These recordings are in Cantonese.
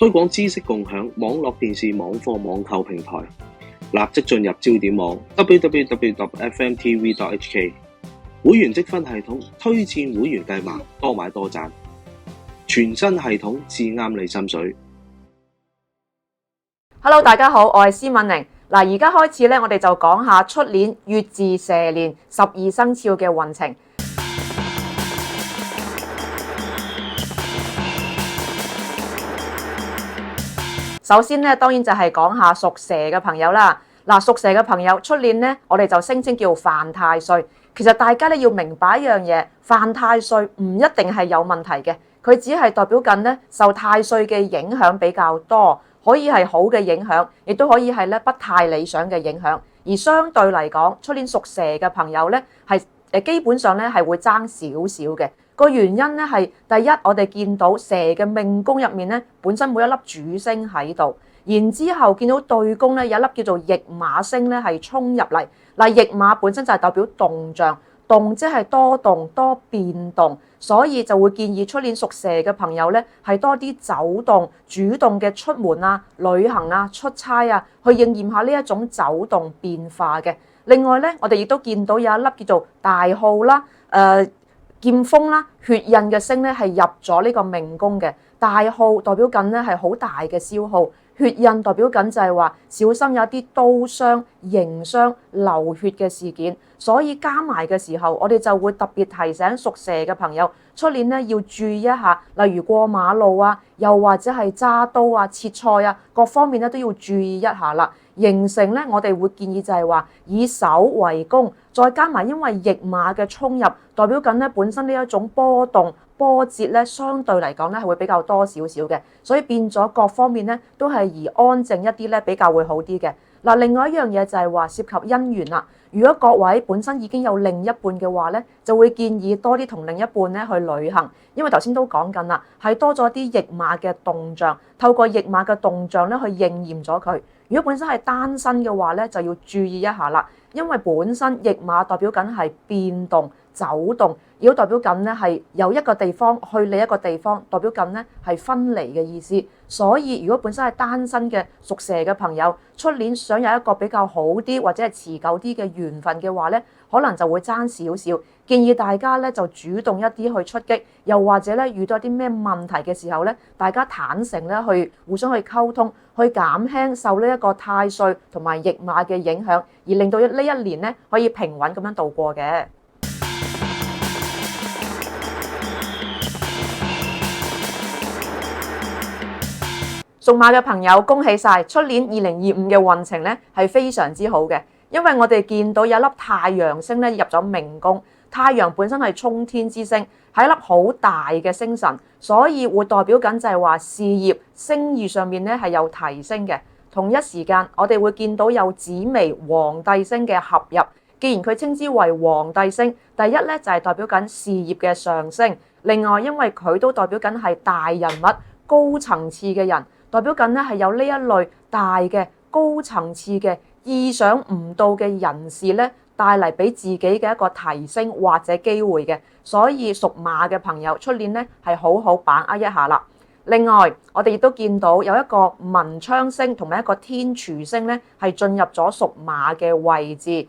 推廣知識共享，網絡電視網課網購平台，立即進入焦點網 www.fmtv.hk 會員積分系統推薦會員計劃，多買多賺，全新系統至啱你心水。Hello， 大家好，我係施敏寧。而家開始咧，我哋就講下出年乙巳蛇年12生肖嘅運程。首先咧，當然就係講下屬蛇嘅朋友啦。屬蛇嘅朋友出年咧，我哋就聲稱叫犯太歲。其實大家咧要明白一樣嘢，犯太歲唔一定係有問題嘅，佢只係代表緊咧受太歲嘅影響比較多，可以係好嘅影響，亦都可以係咧不太理想嘅影響。而相對嚟講，出年屬蛇嘅朋友咧係基本上咧係會爭少少嘅。個原因咧係第一，我哋見到蛇嘅命宮入面咧本身每一粒主星喺度，然之後見到對宮咧有一粒叫做驛馬星咧係衝入嚟。驛馬本身就係代表動象，動即係多動多變動，所以就會建議出年屬蛇嘅朋友咧係多啲走動、主動嘅出門啊、旅行啊、出差啊，去應驗下呢一種走動變化嘅。另外咧，我哋亦都見到有一粒叫做大耗啦、劍鋒啦、血印嘅星咧係入咗呢個命宮嘅。大耗代表緊咧係好大嘅消耗，血印代表緊就係話小心有一啲刀傷、刑傷、流血嘅事件，所以加埋嘅時候，我哋就會特別提醒屬蛇嘅朋友，出年咧要注意一下，例如過馬路啊，又或者係揸刀啊、切菜啊，各方面咧都要注意一下啦。形成咧，我哋會建議就係話以守為攻，再加埋因為驛馬嘅衝入，代表緊咧本身呢一種波動波折咧，相對嚟講咧係會比較多少少嘅，所以變咗各方面咧都係宜安靜一啲咧比較會好啲嘅。另外一樣嘢就係話涉及姻緣啦。如果各位本身已經有另一半嘅話咧，就會建議多啲同另一半咧去旅行，因為頭先都講緊啦，係多咗啲驛馬嘅動象，透過驛馬嘅動象咧去應驗咗佢。如果本身係單身嘅話咧，就要注意一下啦，因為本身驛馬代表緊係變動、走動，亦都代表緊咧係由一個地方去另一個地方，代表緊咧係分離嘅意思。所以如果本身係單身嘅屬蛇嘅朋友，出年想有一個比較好啲或者係持久啲嘅緣分嘅話咧，可能就會爭少少。建議大家咧就主動一啲去出擊，又或者咧遇到啲咩問題嘅時候咧，大家坦誠咧去互相去溝通，去減輕受呢一個太歲同埋驛馬嘅影響，而令到呢一年咧可以平穩咁樣度過嘅。屬馬嘅朋友恭喜晒，出年2025嘅運程咧係非常之好嘅，因為我哋見到有一粒太陽星咧入咗命宮。太陽本身係衝天之星，係一粒好大嘅星辰，所以會代表緊就係話事業聲譽上面咧係有提升嘅。同一時間，我哋會見到有紫微皇帝星嘅合入。既然佢稱之為皇帝星，第一咧就係代表緊事業嘅上升。另外，因為佢都代表緊係大人物、高層次嘅人，代表緊咧係有呢一類大嘅高層次嘅意想唔到嘅人士咧，帶嚟俾自己嘅一個提升或者機會嘅，所以屬馬嘅朋友出年咧係好好把握一下啦。另外，我哋亦都見到有一個文昌星同埋一個天廚星咧係進入咗屬馬嘅位置。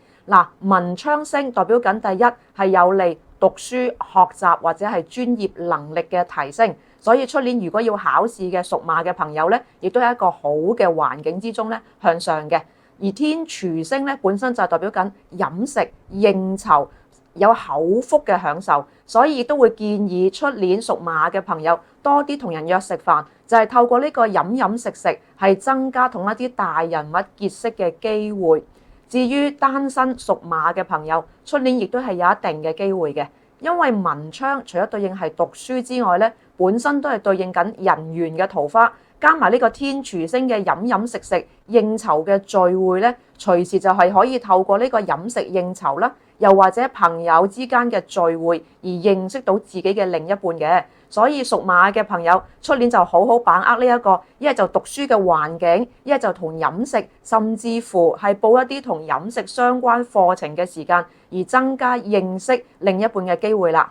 文昌星代表緊第一係有利讀書學習或者係專業能力嘅提升，所以出年如果要考試嘅屬馬嘅朋友咧，亦都係一個好嘅環境之中咧向上嘅。而天廚星咧本身就係代表緊飲食應酬有口福嘅享受，所以亦都會建議出年屬馬嘅朋友多啲同人約食飯，就係透過呢個飲食係增加同一啲大人物結識嘅機會。至於單身屬馬嘅朋友，出年亦都係有一定嘅機會嘅，因為文昌除咗對應係讀書之外咧，本身都係對應緊人緣嘅桃花。加埋呢個天廚星嘅飲食應酬嘅聚會咧，隨時就係可以透過呢個飲食應酬啦，又或者朋友之間嘅聚會而認識到自己嘅另一半嘅。所以屬馬嘅朋友出年就好好把握呢一個，一係就讀書嘅環境，一係就同飲食，甚至乎係報一啲同飲食相關課程嘅時間，而增加認識另一半嘅機會啦。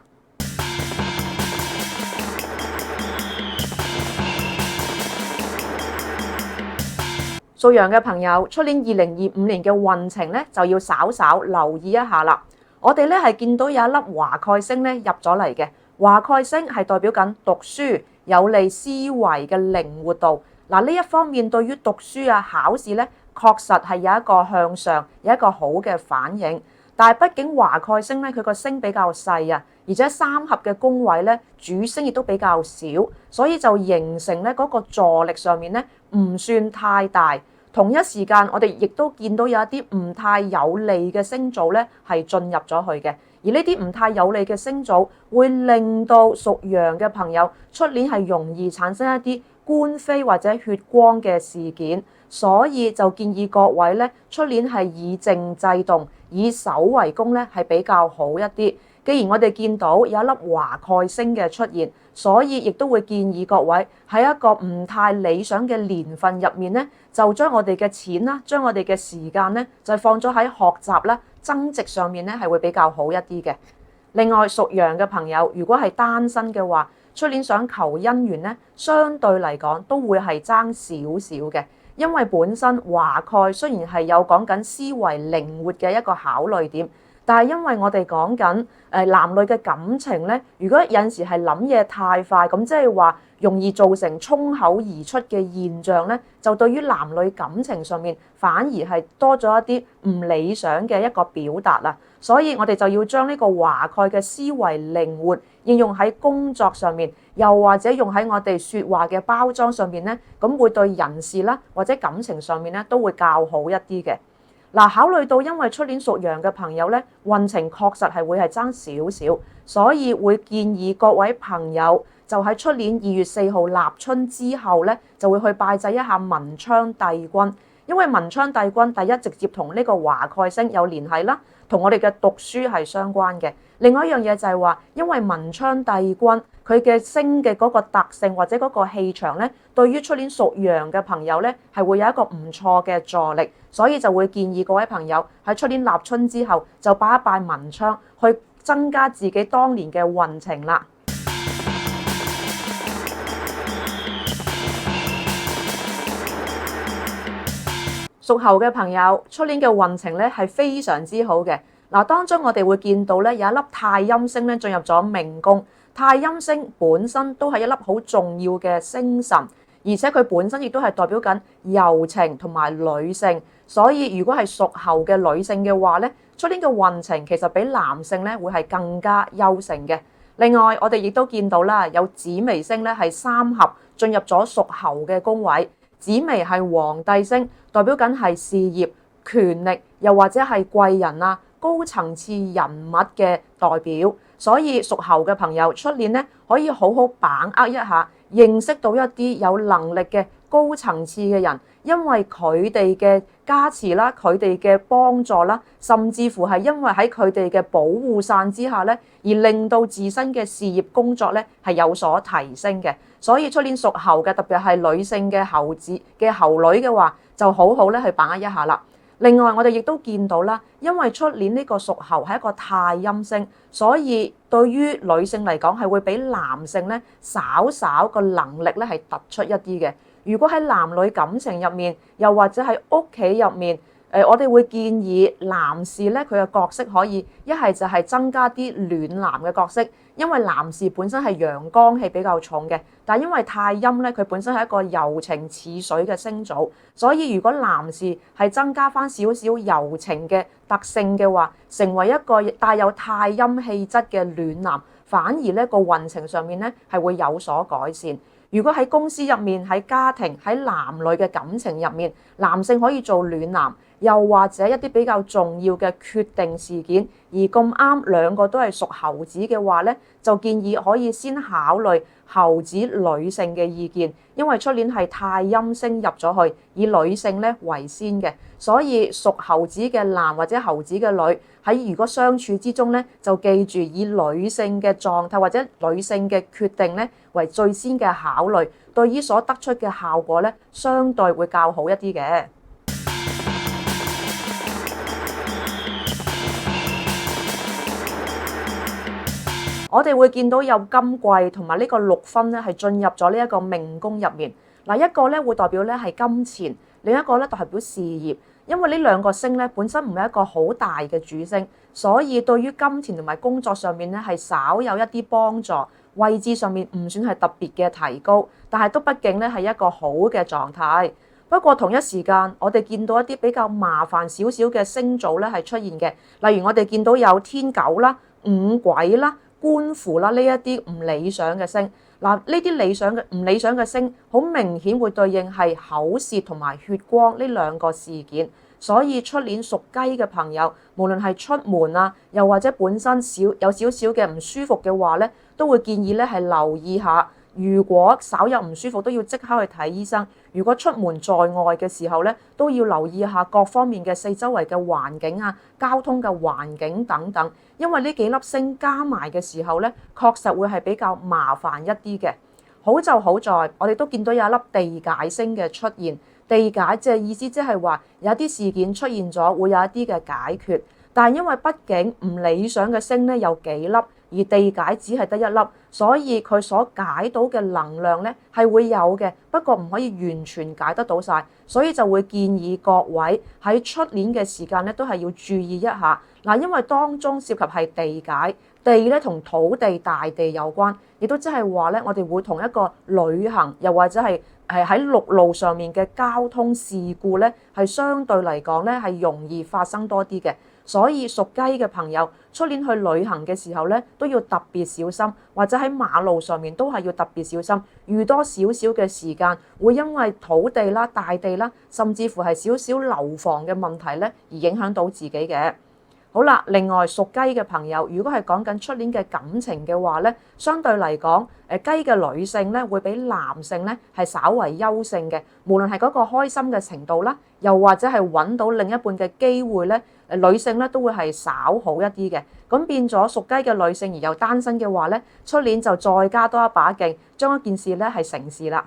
屬羊嘅朋友，出年2025年嘅運程咧就要稍稍留意一下啦。我哋咧係見到有一粒華蓋星咧入咗嚟嘅，華蓋星係代表緊讀書，有利思維嘅靈活度。嗱，呢一方面對於讀書啊、考試咧，確實係有一個向上、有一個好嘅反應。但係畢竟華蓋星咧，佢個星比較細啊，而且三合嘅宮位咧，主星亦都比較少，所以就形成咧嗰個助力上面咧唔算太大。同一時間，我哋亦都見到有一啲唔太有利嘅星組咧係進入咗去嘅，而呢啲唔太有利嘅星組會令到屬羊嘅朋友出年係容易產生一啲官非或者血光嘅事件，所以就建議各位咧出年係以靜制動，以守為攻咧係比較好一啲。既然我哋見到有一粒華蓋星嘅出現，所以亦都會建議各位喺一個唔太理想嘅年份入面咧，就將我哋嘅錢啦，將我哋嘅時間咧，就放咗喺學習啦、增值上面咧，係會比較好一啲嘅。另外，屬羊嘅朋友，如果係單身嘅話，出年想求姻緣咧，相對嚟講都會係爭少少嘅，因為本身華蓋雖然係有講緊思維靈活嘅一個考慮點。但係因為我哋講緊男女嘅感情咧，如果有陣時係諗嘢太快，咁即係話容易造成衝口而出嘅現象咧，就對於男女感情上面反而係多咗一啲唔理想嘅一個表達啦。所以我哋就要將呢個華蓋嘅思維靈活應用喺工作上面，又或者用喺我哋説話嘅包裝上面咧，咁會對人事啦或者感情上面咧都會較好一啲嘅。嗱，考慮到因為出年屬羊嘅朋友咧，運程確實係會係爭少少，所以會建議各位朋友就喺出年2月4號立春之後咧，就會去拜祭一下文昌帝君，因為文昌帝君第一直接同呢個華蓋星有聯繫啦，同我哋嘅讀書係相關嘅。另外一樣嘢就係話，因為文昌帝君佢嘅星嘅嗰個特性或者嗰個氣場咧，對於出年屬羊嘅朋友咧係會有一個唔錯嘅助力，所以就會建議各位朋友喺出年立春之後就拜一拜文昌，去增加自己當年嘅運程啦。屬猴嘅朋友，出年嘅運程咧係非常之好嘅。嗱，當中我哋會見到咧有一粒太陰星咧進入咗命宮。太陰星本身都係一粒好重要嘅星神，而且佢本身亦都係代表緊柔情同埋女性。所以如果係屬猴嘅女性嘅話咧，出年嘅運程其實比男性咧會係更加優勝嘅。另外，我哋亦都見到啦，有紫微星咧係三合進入咗屬猴嘅宮位。紫微係皇帝星，代表緊係事業、權力，又或者係貴人啊、高層次人物嘅代表。所以屬猴嘅朋友出年咧可以好好把握一下，認識到一啲有能力嘅高層次嘅人，因為佢哋嘅加持啦、佢哋嘅幫助啦，甚至乎係因為喺佢哋嘅保護傘之下咧，而令到自身嘅事業工作咧係有所提升嘅。所以出年屬猴嘅，特別係女性嘅猴子嘅猴女嘅話，就好好咧去把握一下啦。另外，我哋亦都見到啦，因為出年呢個屬猴係一個太陰星，所以對於女性嚟講係會比男性咧稍稍個能力咧係突出一啲嘅。如果喺男女感情入面，又或者喺屋企入面，我哋會建議男士咧佢嘅角色可以一係就係增加啲暖男嘅角色，因為男士本身係陽剛氣比較重嘅，但因為太陰咧佢本身係一個柔情似水嘅星組，所以如果男士係增加翻少少柔情嘅特性嘅話，成為一個帶有太陰氣質嘅暖男，反而咧個運程上面咧係會有所改善。如果喺公司入面、喺家庭、喺男女嘅感情入面，男性可以做暖男，又或者一啲比較重要嘅決定事件，而咁啱兩個都係屬猴子嘅話咧，就建議可以先考慮猴子女性嘅意見，因為出年係太陰星入咗去，以女性咧為先嘅，所以屬猴子嘅男或者猴子嘅女喺如果相處之中咧，就記住以女性嘅狀態或者女性嘅決定咧為最先嘅考慮，對於所得出嘅效果咧，相對會較好一啲嘅。我哋會見到有金櫃同埋呢個6分咧，係進入咗呢一個命宮入面。嗱，一個咧會代表咧係金錢，另一個咧代表事業。因為呢兩個星咧本身唔係一個好大嘅主星，所以對於金錢同埋工作上面咧係稍有一啲幫助，位置上面唔算係特別嘅提高，但係都畢竟咧係一個好嘅狀態。不過同一時間，我哋見到一啲比較麻煩少少嘅星組咧係出現嘅，例如我哋見到有天狗啦、五鬼啦、官符啦呢一啲唔理想嘅星。嗱，呢啲唔理想嘅星，好明顯會對應係口舌同埋血光呢兩個事件。所以出年屬雞嘅朋友，無論係出門啊，又或者本身有少少嘅唔舒服嘅話咧，都會建議咧係留意下。如果稍有唔舒服，都要即刻去睇醫生。如果出門在外嘅時候咧，都要留意下各方面嘅四周圍嘅環境啊、交通嘅環境等等。因為呢幾粒星加埋嘅時候咧，確實會係比較麻煩一啲嘅。好就好在，我哋都見到有一粒地解星嘅出現。地解即係意思即係話有一啲事件出現咗，會有一啲嘅解決。但係因為畢竟唔理想嘅星咧有幾粒，而地解只係得一粒，所以佢所解到嘅能量咧係會有嘅，不過唔可以完全解得到晒，所以就會建議各位喺出年嘅時間咧都係要注意一下嗱，因為當中涉及係地解，地咧同土地、大地有關，亦都即係話咧我哋會同一個旅行，又或者係喺陸路上面嘅交通事故咧，係相對嚟講咧係容易發生多啲嘅。所以屬雞嘅朋友，出年去旅行嘅時候咧，都要特別小心，或者喺馬路上面都係要特別小心。遇多少少嘅時間，會因為土地啦、大地啦，甚至乎係少少樓房嘅問題咧，而影響到自己嘅。好啦，另外屬雞嘅朋友，如果係講緊出年嘅感情嘅話咧，相對嚟講，雞嘅女性咧會比男性咧係稍為優勝嘅，無論係嗰個開心嘅程度啦，又或者係揾到另一半嘅機會咧，女性咧都會係稍好一啲嘅。咁變咗屬雞嘅女性而又單身嘅話咧，出年就再加多一把勁，將一件事咧係成事啦。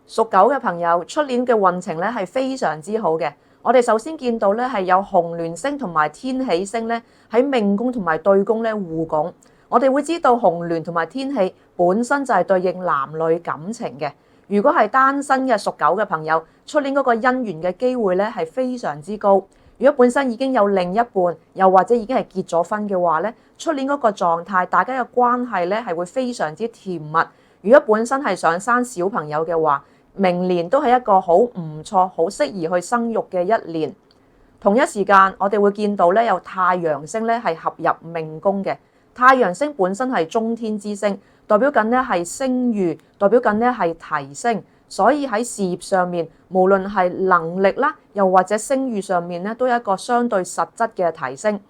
屬狗嘅朋友，出年嘅運程咧係非常之好嘅。我哋首先見到咧係有紅鸞星同埋天喜星咧喺命宮同埋對宮咧互拱。我哋會知道紅鸞同埋天喜本身就係對應男女感情嘅。如果係單身嘅屬狗嘅朋友，出年嗰個姻緣嘅機會咧係非常之高。如果本身已經有另一半，又或者已經係結咗婚嘅話咧，出年嗰個狀態，大家嘅關係咧係會非常之甜蜜。如果本身係想生小朋友嘅話，明年都係一個好唔錯、好適宜去生育嘅一年。同一時間，我哋會見到咧有太陽星咧係合入命宮嘅。太陽星本身係中天之星，代表緊咧係聲譽，代表緊咧係提升。所以喺事業上面，無論係能力啦，又或者聲譽上面咧，都有一個相對實質嘅提升。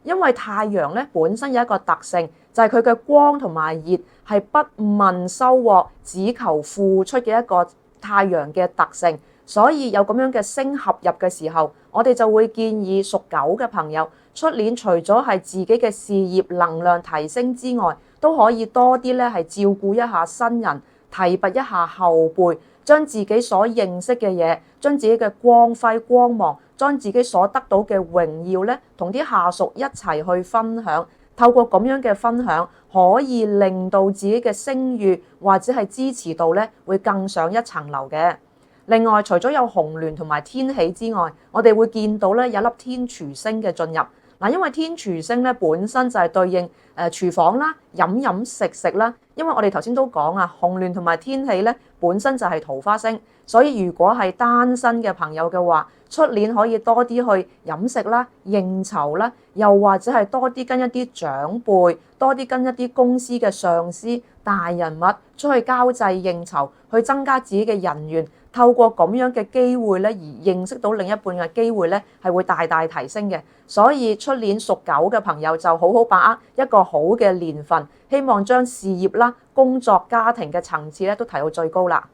因為太陽咧本身有一個特性，就係佢嘅光同埋熱係不問收穫，只求付出嘅一個太陽嘅特性，所以有咁樣嘅星合入嘅時候，我哋就會建議屬狗嘅朋友，出年除咗係自己嘅事業能量提升之外，都可以多啲咧係照顧一下新人，提拔一下後輩，將自己所認識嘅嘢，將自己嘅光輝光芒，將自己所得到嘅榮耀咧，同啲下屬一齊去分享。透過咁樣嘅分享，可以令到自己嘅聲譽或者係支持度咧，會更上一層樓嘅。另外，除咗有紅鸞同埋天喜之外，我哋會見到咧有粒天廚星嘅進入。嗱，因為天廚星咧本身就係對應廚房啦、飲食食啦。因為我哋頭先都講啊，紅鸞同埋天喜咧本身就係桃花星，所以如果係單身嘅朋友嘅話，出年可以多啲去飲食啦、應酬啦，又或者係多啲跟一啲長輩，多啲跟一啲公司嘅上司、大人物出去交際應酬，去增加自己嘅人緣。透過咁樣嘅機會咧，而認識到另一半嘅機會咧，係會大大提升嘅。所以出年屬狗嘅朋友就好好把握一個好嘅年份，希望將事業啦、工作、家庭嘅層次咧都提到最高啦。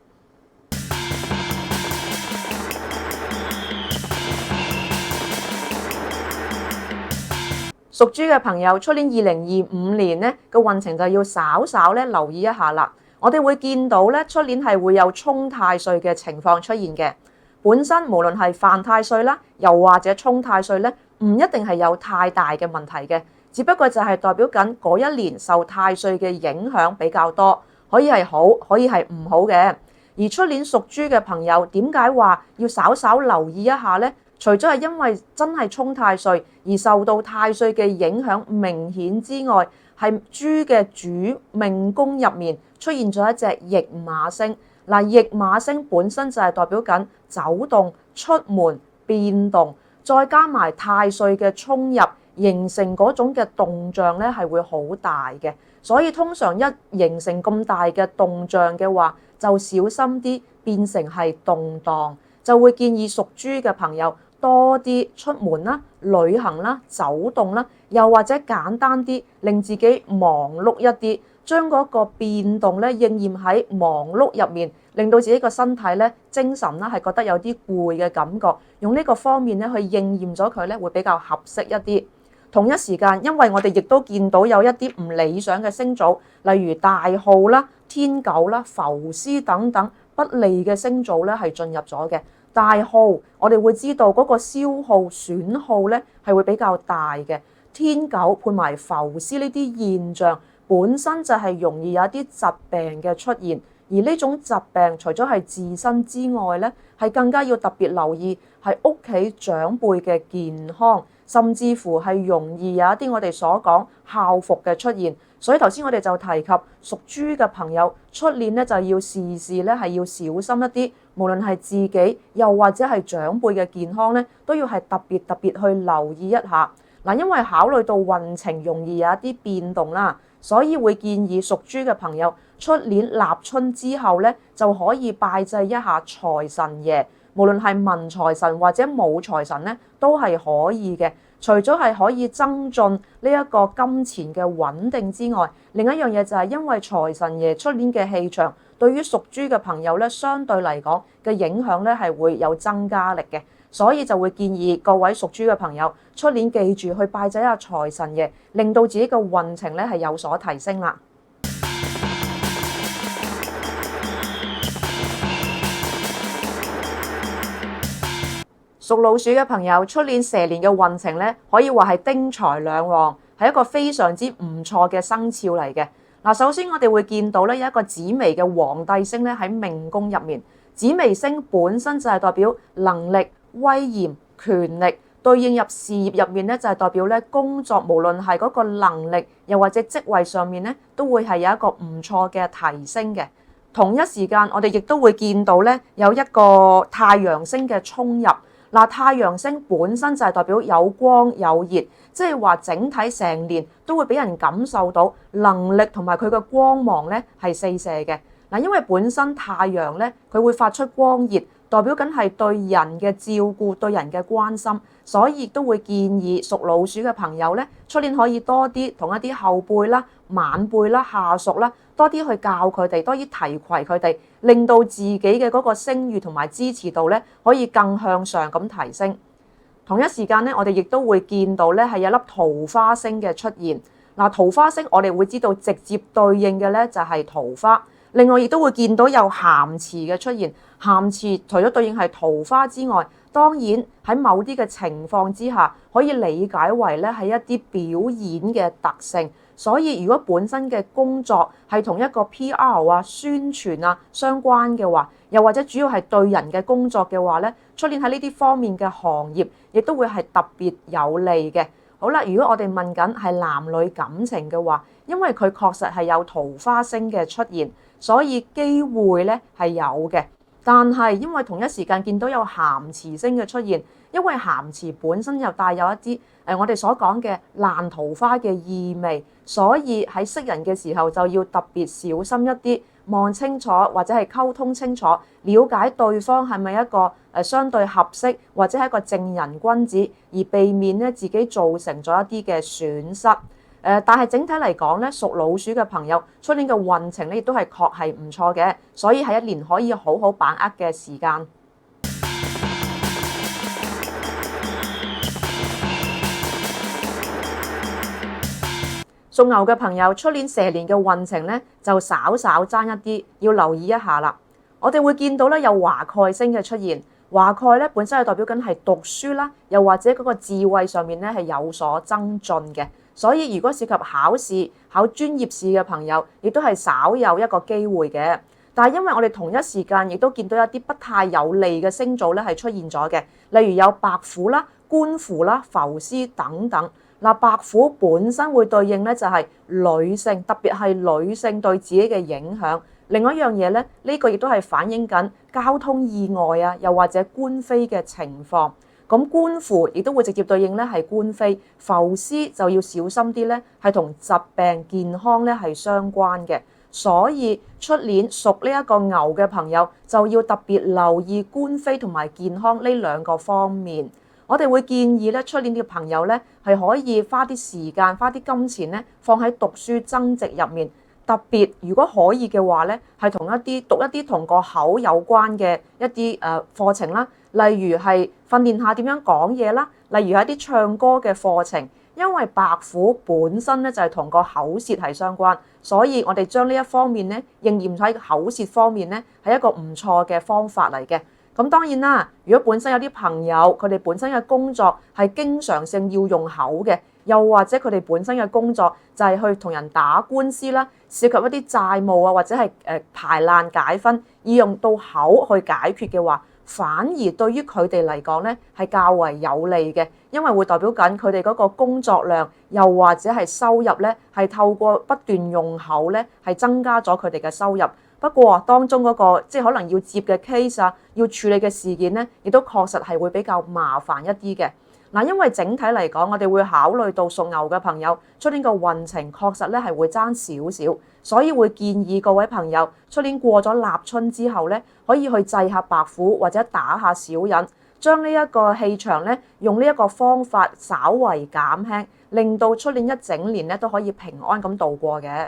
屬豬嘅朋友，出年2025年咧個運程就要稍稍咧留意一下啦。我哋會見到咧，出年係會有沖太歲嘅情況出現嘅。本身無論係犯太歲啦，又或者沖太歲咧，唔一定係有太大嘅問題嘅。只不過就係代表緊嗰一年受太歲嘅影響比較多，可以係好，可以係唔好嘅。而出年屬豬嘅朋友點解話要稍稍留意一下呢？除咗係因為真係沖太歲而受到太歲嘅影響明顯之外，係豬嘅主命宮入面出現咗一隻驛馬星。嗱，驛馬星本身就係代表緊走動、出門、變動，再加埋太歲嘅衝入，形成嗰種嘅動象咧係會好大嘅。所以通常一形成咁大嘅動象嘅話，就小心啲變成係動盪，就會建議屬豬嘅朋友多啲出門啦、旅行啦、走動啦，又或者簡單啲令自己忙碌一啲，將嗰個變動咧應驗喺忙碌入面，令到自己個身體咧精神啦係覺得有啲攰嘅感覺，用呢個方面咧去應驗咗佢咧會比較合適一啲。同一時間，因為我哋亦都見到有一啲唔理想嘅星組，例如大耗啦、天狗啦、浮屍等等不利嘅星組咧係進入咗嘅。大耗我哋會知道嗰個消耗損耗咧係會比較大嘅。天狗配埋浮屍呢啲現象本身就係容易有一啲疾病嘅出現，而呢種疾病除咗係自身之外咧，係更加要特別留意係屋企長輩嘅健康。甚至乎係容易有一啲我哋所講校服嘅出現，所以頭先我哋就提及屬豬嘅朋友出年咧就要事事咧係要小心一啲，無論係自己又或者係長輩嘅健康咧，都要係特別去留意一下。嗱，因為考慮到運程容易有一啲變動啦，所以會建議屬豬嘅朋友出年立春之後咧就可以拜祭一下財神爺。無論係文財神或者武財神咧，都係可以嘅。除咗係可以增進呢一個金錢嘅穩定之外，另一樣嘢就係因為財神爺出年嘅氣場，對於屬豬嘅朋友咧，相對嚟講嘅影響咧係會有增加力嘅，所以就會建議各位屬豬嘅朋友出年記住去拜祭下財神爺，令到自己嘅運程咧係有所提升啦。屬老鼠嘅朋友，出年蛇年嘅運程咧，可以話係丁財兩旺，係一個非常之唔錯嘅生肖嚟嘅。嗱，首先我哋會見到咧有一個紫微嘅皇帝星咧喺命宮入面，紫微星本身就係代表能力、威嚴、權力，對應入事業入面咧就係代表咧工作，無論係嗰個能力又或者職位上面咧，都會係有一個唔錯嘅提升嘅。同一時間，我哋亦都會見到咧有一個太陽星嘅衝入。嗱，太陽星本身就係代表有光有熱，即係話整體成年都會俾人感受到能力同埋佢嘅光芒咧係四射嘅。嗱，因為本身太陽咧佢會發出光熱，代表緊係對人嘅照顧、對人嘅關心，所以亦都會建議屬老鼠嘅朋友咧，出年可以多啲同一啲後輩啦、晚輩啦、下屬啦，多啲去教佢哋，多啲提攜佢哋，令到自己嘅嗰個聲譽同埋支持度咧，可以更向上咁提升。同一時間咧，我哋亦都會見到咧係有粒桃花星嘅出現。嗱，桃花星我哋會知道直接對應嘅咧就係桃花。另外亦都會見到有咸池嘅出現。咸池除咗對應係桃花之外，當然喺某啲嘅情況之下，可以理解為咧係一啲表演嘅特性。所以如果本身嘅工作係同一個 PR 啊、宣傳啊相關嘅話，又或者主要係對人嘅工作嘅話咧，出年喺呢啲方面嘅行業，亦都會係特別有利嘅。好啦，如果我哋問緊係男女感情嘅話，因為佢確實係有桃花星嘅出現，所以機會咧係有嘅。但係因為同一時間見到有咸池星嘅出現，因為咸池本身又帶有一啲我哋所講嘅爛桃花嘅意味，所以喺識人嘅時候就要特別小心一啲，望清楚或者係溝通清楚，了解對方係咪一個相對合適或者係一個正人君子，而避免咧自己造成咗一啲嘅損失。但係整體嚟講咧，屬老鼠嘅朋友出年嘅運程咧亦都係確係唔錯嘅，所以係一年可以好好把握嘅時間。屬牛嘅朋友出年蛇年嘅運程咧就稍稍爭一啲，要留意一下啦。我哋會見到咧有華蓋星嘅出現，華蓋咧本身係代表緊係讀書啦，又或者嗰個智慧上面咧係有所增進嘅。所以如果涉及考試、考專業試嘅朋友，亦都係稍有一個機會嘅。但係因為我哋同一時間亦都見到一啲不太有利嘅星組咧係出現咗嘅，例如有白虎啦、官符啦、浮屍等等。嗱，白虎本身會對應咧就係女性，特別係女性對自己嘅影響。另外一樣嘢咧，呢個亦都係反映緊交通意外啊，又或者官非嘅情況。咁官符亦都會直接對應咧係官非，浮屍就要小心啲咧，係同疾病健康咧係相關嘅。所以出年屬呢一個牛嘅朋友就要特別留意官非同埋健康呢兩個方面。我哋會建議咧，出年嘅朋友咧係可以花啲時間、花啲金錢咧放喺讀書增值入面。特別如果可以嘅話咧，係讀一啲同個口有關嘅一啲課程啦，例如係訓練下點樣講嘢啦，例如係一啲唱歌嘅課程。因為白虎本身咧就係同個口舌係相關，所以我哋將呢一方面咧應驗喺口舌方面咧係一個唔錯嘅方法嚟嘅。咁當然啦，如果本身有啲朋友佢哋本身嘅工作係經常性要用口嘅，又或者佢哋本身嘅工作就係去同人打官司啦，涉及一啲債務啊，或者係排難解紛，要用到口去解決嘅話，反而對於佢哋嚟講咧係較為有利嘅，因為會代表緊佢哋嗰個工作量，又或者係收入咧係透過不斷用口咧係增加咗佢哋嘅收入。不過當中嗰個即係可能要接嘅 case 啊，要處理嘅事件咧，亦都確實係會比較麻煩一啲嘅。嗱，因為整體嚟講，我哋會考慮到屬牛嘅朋友出年個運程確實咧係會爭少少，所以會建議各位朋友出年過咗立春之後咧，可以去祭下白虎或者打下小人，將呢一個氣場咧用呢一個方法稍為減輕，令到出年一整年咧都可以平安咁度過嘅。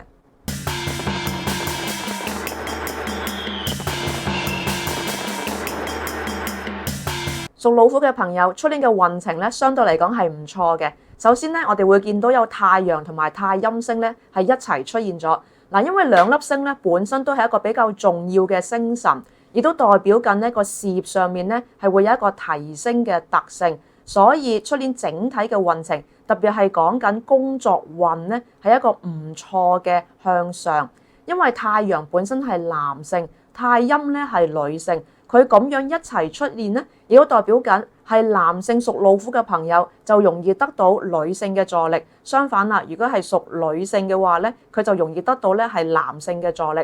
屬老虎嘅朋友，出年嘅運程咧，相對嚟講係唔錯嘅。首先咧，我哋會見到有太陽同埋太陰星咧係一齊出現咗。嗱，因為兩粒星咧本身都係一個比較重要嘅星神，亦都代表緊呢個事業上面咧係會有一個提升嘅特性。所以出年整體嘅運程，特別係講緊工作運咧，係一個唔錯嘅向上。因為太陽本身係男性，太陰咧係女性。佢咁樣一齊出現咧，亦都代表緊係男性屬老虎嘅朋友就容易得到女性嘅助力。相反啦，如果係屬女性嘅話咧，佢就容易得到咧係男性嘅助力。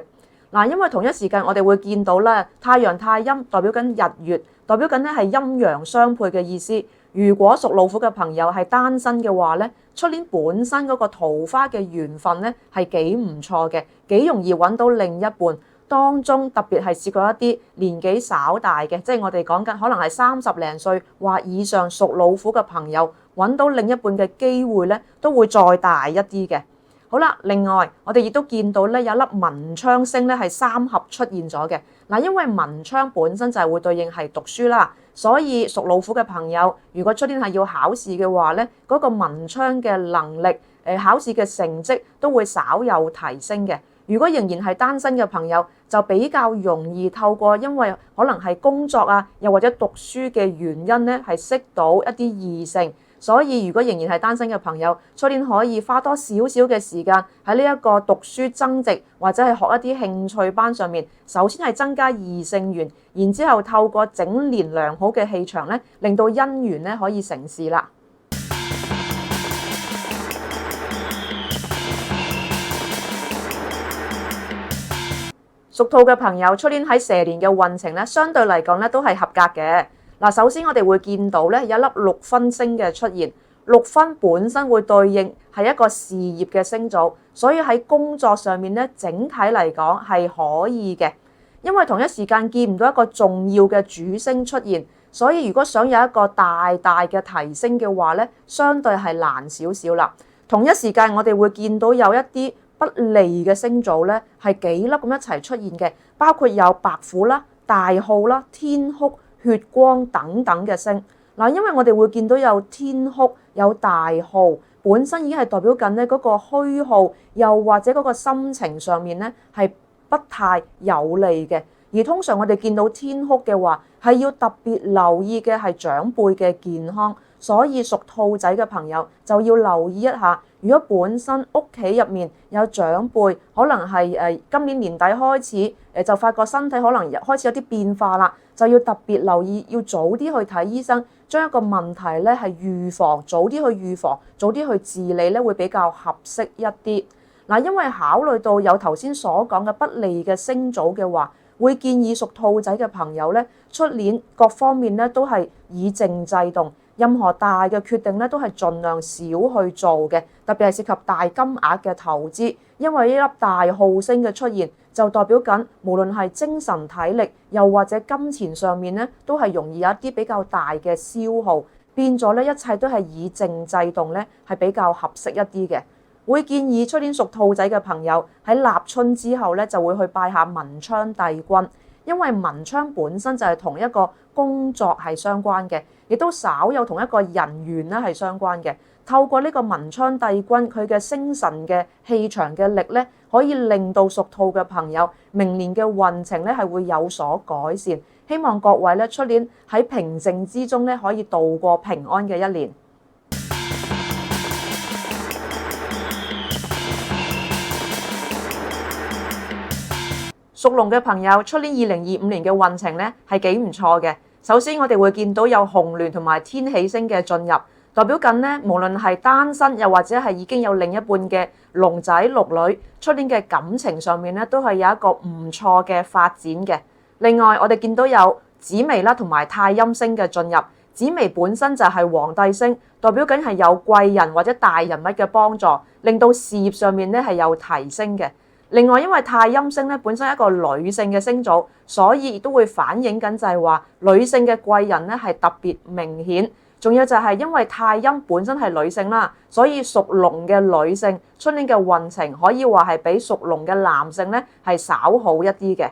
嗱，因為同一時間我哋會見到咧，太陽太陰代表緊日月，代表緊咧係陰陽相配嘅意思。如果屬老虎嘅朋友係單身嘅話咧，出年本身嗰個桃花嘅緣分咧係幾唔錯嘅，幾容易揾到另一半。當中特別係試過一啲年紀稍大嘅，即係我哋講緊可能係30零歲或以上屬老虎嘅朋友，揾到另一半嘅機會咧，都會再大一啲嘅。好啦，另外我哋亦都見到咧有一粒文昌星咧係三合出現咗嘅。嗱，因為文昌本身就係會對應係讀書啦，所以屬老虎嘅朋友，如果出年係要考試嘅話咧，嗰個文昌嘅能力，考試嘅成績都會稍有提升嘅。如果仍然係單身嘅朋友，就比較容易透過因為可能係工作啊，又或者讀書嘅原因咧，係識到一啲異性。所以如果仍然係單身嘅朋友，出年可以花多少少嘅時間喺呢一個讀書增值，或者係學一啲興趣班上面。首先係增加異性緣，然之後透過整年良好嘅氣場咧，令到姻緣咧可以成事啦。屬兔嘅朋友，出年喺蛇年嘅運程咧，相對嚟講咧都係合格嘅。嗱，首先我哋會見到咧有一粒六分星嘅出現，六分本身會對應係一個事業嘅星組，所以喺工作上面咧整體嚟講係可以嘅。因為同一時間見唔到一個重要嘅主星出現，所以如果想有一個大大嘅提升嘅話咧，相對係難少少啦。同一時間我哋會見到有一啲不利嘅星組咧，係幾粒咁一齊出現嘅，包括有白虎啦、大耗啦、天哭、血光等等嘅星。嗱，因為我哋會見到有天哭、有大耗，本身已經係代表緊咧嗰個虛耗，又或者嗰個心情上面咧係不太有利嘅。而通常我哋見到天哭嘅話，係要特別留意嘅係長輩嘅健康。所以屬兔仔嘅朋友就要留意一下，如果本身屋企入面有長輩，可能係今年年底開始就發覺身體可能開始有啲變化啦，就要特別留意，要早啲去睇醫生，將一個問題咧係預防，早啲去預防，早啲去治理咧會比較合適一啲。嗱，因為考慮到有頭先所講嘅不利嘅星組嘅話，會建議屬兔仔嘅朋友咧，出年各方面咧都係以靜制動，任何大嘅決定咧都係盡量少去做嘅，特別係涉及大金額嘅投資，因為呢粒大號星嘅出現，就代表緊無論係精神體力，又或者金錢上面咧，都係容易有一啲比較大嘅消耗，變咗咧一切都係以靜制動咧，係比較合適一啲嘅。會建議出年屬兔仔嘅朋友喺立春之後咧，就會去拜下文昌帝君，因為文昌本身就係同一個工作係相關嘅，亦都稍有同一個人緣咧係相關嘅。透過呢個文昌帝君佢嘅星神嘅氣場嘅力咧，可以令到屬兔嘅朋友明年嘅運程咧係會有所改善。希望各位咧出年喺平靜之中咧可以度過平安嘅一年。屬龍嘅朋友，出年2025年嘅運程咧係幾唔錯嘅。首先我哋會見到有紅鸞同埋天喜星嘅進入，代表緊咧無論係單身又或者係已經有另一半嘅龍仔鹿女，出年嘅感情上面咧都係有一個唔錯嘅發展嘅。另外我哋見到有紫微啦同埋太陰星嘅進入，紫微本身就係皇帝星，代表緊係有貴人或者大人物嘅幫助，令到事業上面咧係有提升嘅。另外，因為太陰星咧本身係一個女性嘅星組，所以亦都會反映緊就係話女性嘅貴人咧係特別明顯。仲有就係因為太陰本身係女性啦，所以屬龍嘅女性出年嘅運程可以話係比屬龍嘅男性咧係稍好一啲嘅。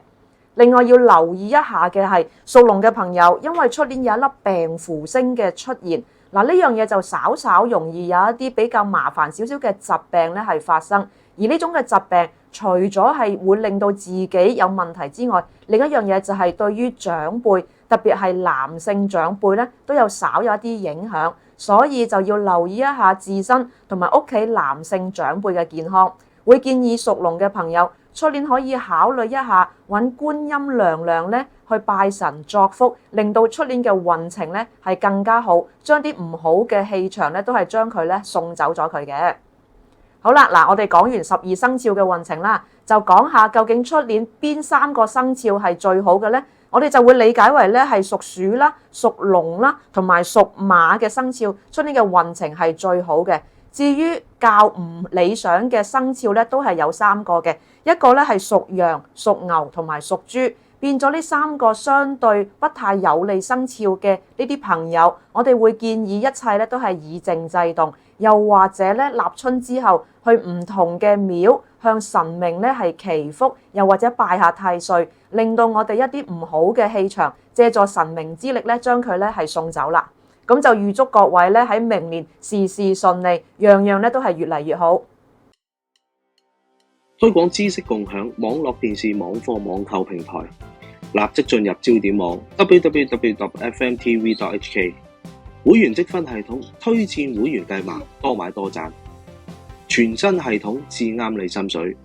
另外要留意一下嘅係屬龍嘅朋友，因為出年有一粒病符星嘅出現，嗱呢樣嘢就稍容易有一啲比較麻煩少少嘅疾病咧係發生，而呢種嘅疾病，除咗係會令到自己有問題之外，另一樣嘢就係對於長輩，特別係男性長輩咧，都有少有一啲影響，所以就要留意一下自身同埋屋企男性長輩嘅健康。會建議屬龍嘅朋友，出年可以考慮一下揾觀音娘娘咧去拜神作福，令到出年嘅運程咧係更加好，將啲唔好嘅氣場咧都係將佢咧送走咗佢嘅。好啦，嗱，我哋講完12生肖嘅運程啦，就講下究竟出年邊3個生肖係最好嘅呢？我哋就會理解為咧係屬鼠啦、屬龍啦同埋屬馬嘅生肖，出年嘅運程係最好嘅。至於較唔理想嘅生肖咧，都係有3個嘅，一個咧係屬羊、屬牛同埋屬豬。變咗呢3個相對不太有利生肖嘅呢啲朋友，我哋會建議一切咧都係以靜制動，又或者咧立春之後去唔同嘅廟向神明咧係祈福，又或者拜下太歲，令到我哋一啲唔好嘅氣場借助神明之力咧將佢咧係送走啦。咁就預祝各位咧喺明年事事順利，樣樣咧都係越嚟越好。推廣知識共享網絡電視網課網購平台，立即進入焦點網 www.fmtv.hk 會員積分系統，推薦會員計碼，多買多賺，全新系統至啱你心水。